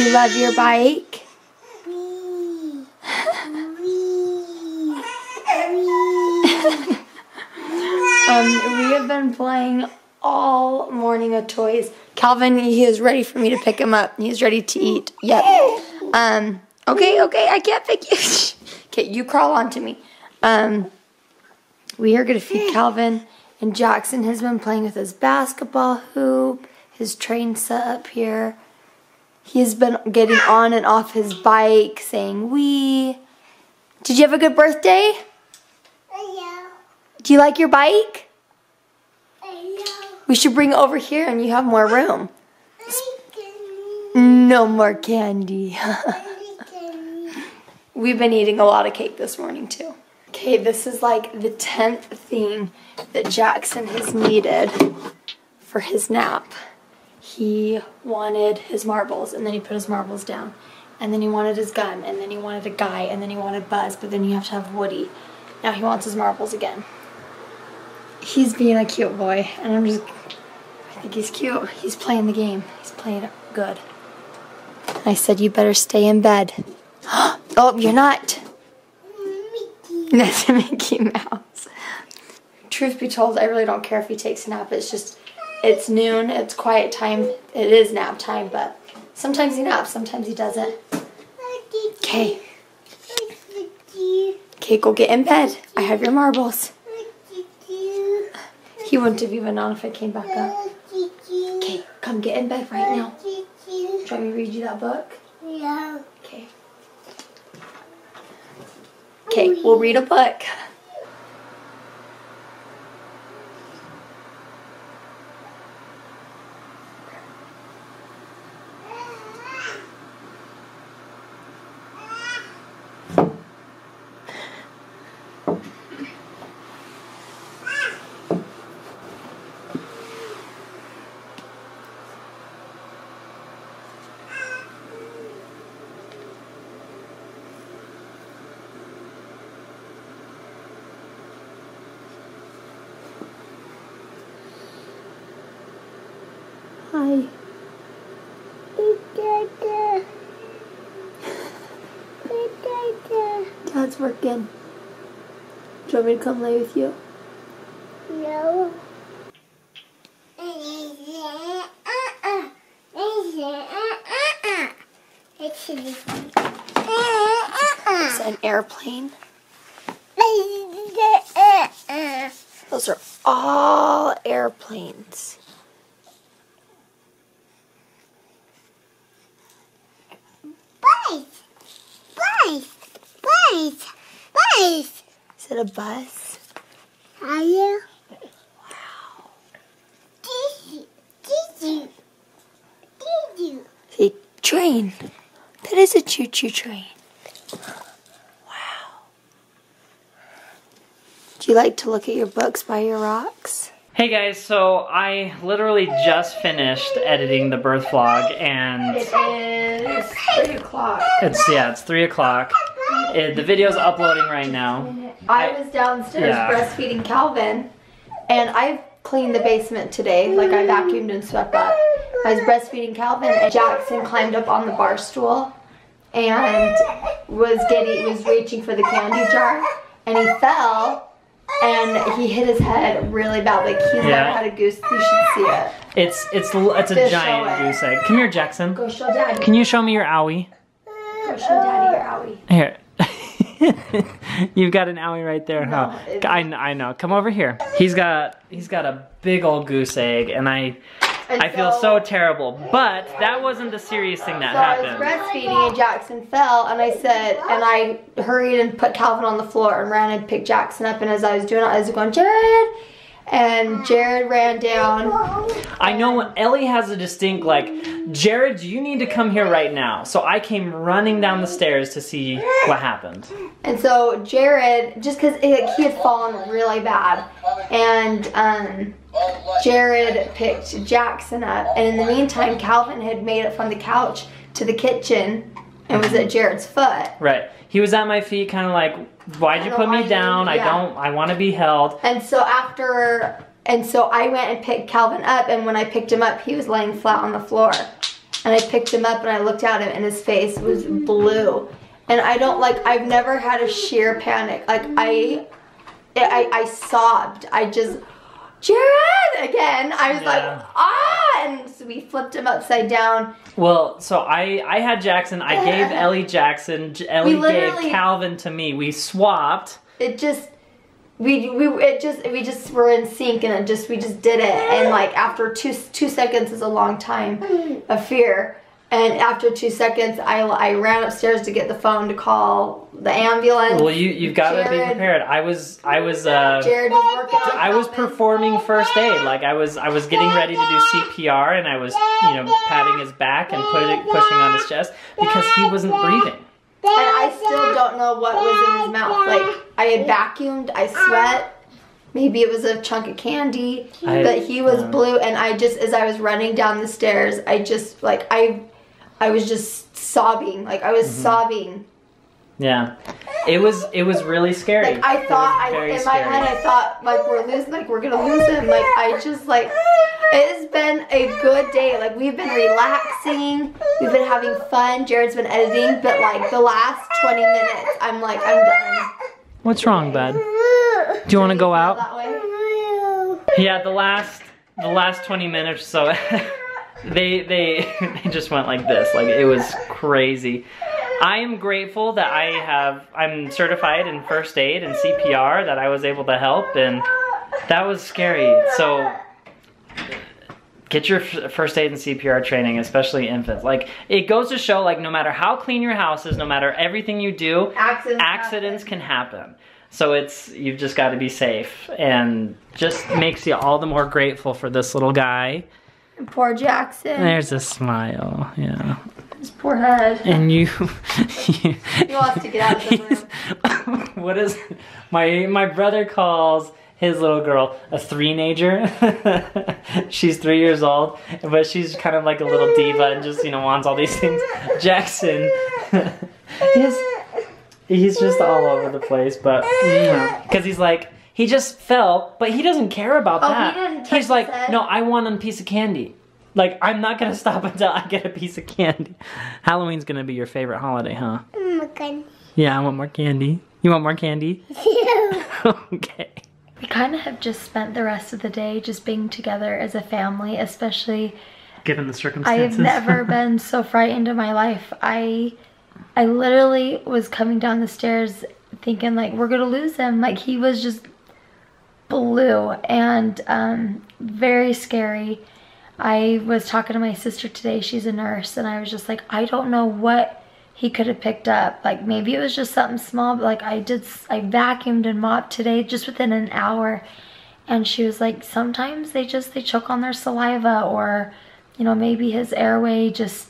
you love your bike? We have been playing all morning with toys. Calvin, he is ready for me to pick him up. He's ready to eat. Yep. Okay, I can't pick you. Okay, you crawl onto me. We are going to feed Calvin, and Jackson has been playing with his basketball hoop, his train set up here. He's been getting on and off his bike, saying wee. Did you have a good birthday? Yeah. Do you like your bike? Yeah. We should bring it over here and you have more room. No more candy. We've been eating a lot of cake this morning too. Okay, this is like the 10th thing that Jackson has needed for his nap. He wanted his marbles, and then he put his marbles down. And then he wanted his gun, and then he wanted a guy, and then he wanted Buzz, but then you have to have Woody. Now he wants his marbles again. He's being a cute boy, and I think he's cute. He's playing the game. He's playing it good. I said, you better stay in bed. Oh, you're not. That's a Mickey Mouse. Truth be told, I really don't care if he takes a nap. It's noon, it's quiet time. It is nap time, but sometimes he naps, sometimes he doesn't. Okay. Okay, go get in bed. I have your marbles. He wouldn't have even known if I came back up. Okay, come get in bed right now. Do you want me to read you that book? Yeah. Okay. Okay, we'll read a book. Hi. Dad's working. Do you want me to come lay with you? No. It's an airplane. Those are all airplanes. Bus. Is it a bus? Are you? Wow. Did you? See, train. That is a choo-choo train. Wow. Do you like to look at your books by your rocks? Hey guys, so I literally just finished editing the birth vlog, and it is 3 o'clock. It's 3 o'clock. The video's uploading right now. I was downstairs breastfeeding Calvin, and I cleaned the basement today, like I vacuumed and swept up. I was breastfeeding Calvin, and Jackson climbed up on the bar stool and was reaching for the candy jar, and he fell. And he hit his head really bad. Like he's never had a goose. You should see it. It's a giant goose egg. Come here, Jackson. Go show Daddy. Can you show me your owie? Go show Daddy your owie. Here. You've got an owie right there, huh? No, I know. Come over here. He's got a big old goose egg, and I feel so terrible. But that wasn't the serious thing that happened. I was breastfeeding and Jackson fell, and I hurried and put Calvin on the floor and ran and picked Jackson up, and as I was doing it, I was going, Jared! And Jared ran down. I know Ellie has a distinct Jared, you need to come here right now. So I came running down the stairs to see what happened. And so Jared, just because he had fallen really bad, and Jared picked Jackson up, and in the meantime, Calvin had made it from the couch to the kitchen and was at Jared's foot. Right. He was at my feet, kind of like, why'd you put me down? I want to be held. And so I went and picked Calvin up, and when I picked him up, he was laying flat on the floor. and I picked him up and I looked at him and his face was blue. And I've never had a sheer panic. Like I sobbed. I just, Jared, again. I was like, ah, and so we flipped him upside down. Well, so I had Jackson. I gave Ellie Jackson. Ellie gave Calvin to me. We swapped. It just, we just were in sync, and we just did it. And like after two seconds is a long time of fear. And after 2 seconds, I ran upstairs to get the phone to call the ambulance. Well, you've got to be prepared. Jared was working. I was performing first aid. Like I was getting ready to do CPR, and I was patting his back and pushing on his chest because he wasn't breathing. And I still don't know what was in his mouth. Like I had vacuumed, I sweat. Maybe it was a chunk of candy, but he was blue. And as I was running down the stairs, I was just sobbing. Like I was sobbing. Yeah, it was really scary. Like I thought, in my head, I thought like we're gonna lose him. Like it has been a good day. Like we've been relaxing, we've been having fun. Jared's been editing, but like the last 20 minutes, I'm done. What's wrong, bud? Do you want to go out? That way? Yeah, the last 20 minutes. So. They just went like this. Like it was crazy. I am grateful that I'm certified in first aid and CPR, that I was able to help, and that was scary. So get your first aid and CPR training, especially infants. Like it goes to show, like no matter how clean your house is, no matter everything you do, accidents can happen. So you've just got to be safe, and just makes you all the more grateful for this little guy. Poor Jackson. There's a smile, yeah. His poor head. And he wants to get out of the room. What is my brother calls his little girl a three-nager. She's 3 years old, but she's kind of like a little diva and just wants all these things. Jackson, he's just all over the place, but because he's like. He just fell, but he doesn't care about that. He's like, no, I want a piece of candy. Like, I'm not gonna stop until I get a piece of candy. Halloween's gonna be your favorite holiday, huh? More candy. Yeah, I want more candy. You want more candy? Yeah. Okay. We kind of have just spent the rest of the day just being together as a family, especially given the circumstances. I have never been so frightened in my life. I literally was coming down the stairs thinking like we're gonna lose him. Like he was just blue and very scary. I was talking to my sister today, she's a nurse, and I was just like, I don't know what he could have picked up. Like maybe it was just something small, but like I vacuumed and mopped today just within an hour. And she was like, sometimes they choke on their saliva, or maybe his airway just,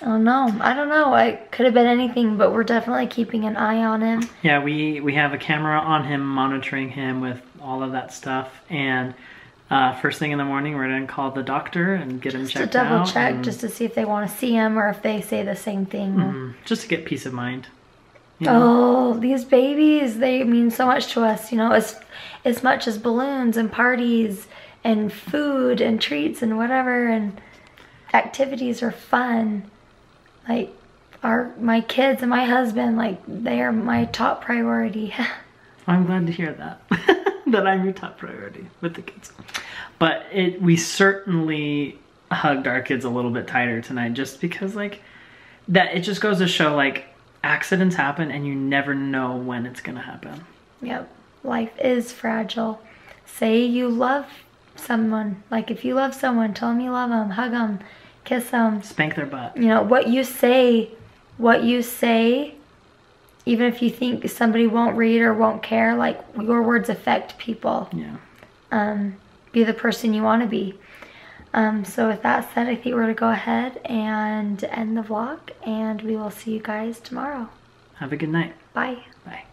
I don't know. It could have been anything, but we're definitely keeping an eye on him. Yeah, we have a camera on him, monitoring him with all of that stuff. And first thing in the morning, we're going to call the doctor and get him checked out. Just to double check, just to see if they want to see him or if they say the same thing. Just to get peace of mind. Oh, these babies, they mean so much to us, as much as balloons and parties and food and treats and whatever, and activities are fun. Like my kids and my husband, like they are my top priority. I'm glad to hear that. That I'm your top priority with the kids. But we certainly hugged our kids a little bit tighter tonight, just because like that, it just goes to show like accidents happen and you never know when it's gonna happen. Yep, life is fragile. Say you love someone. Like if you love someone, tell them you love them, hug them, kiss them, spank their butt. What you say, even if you think somebody won't read or won't care, like your words affect people. Yeah. Be the person you want to be. So with that said, I think we're gonna go ahead and end the vlog, and we will see you guys tomorrow. Have a good night. Bye. Bye.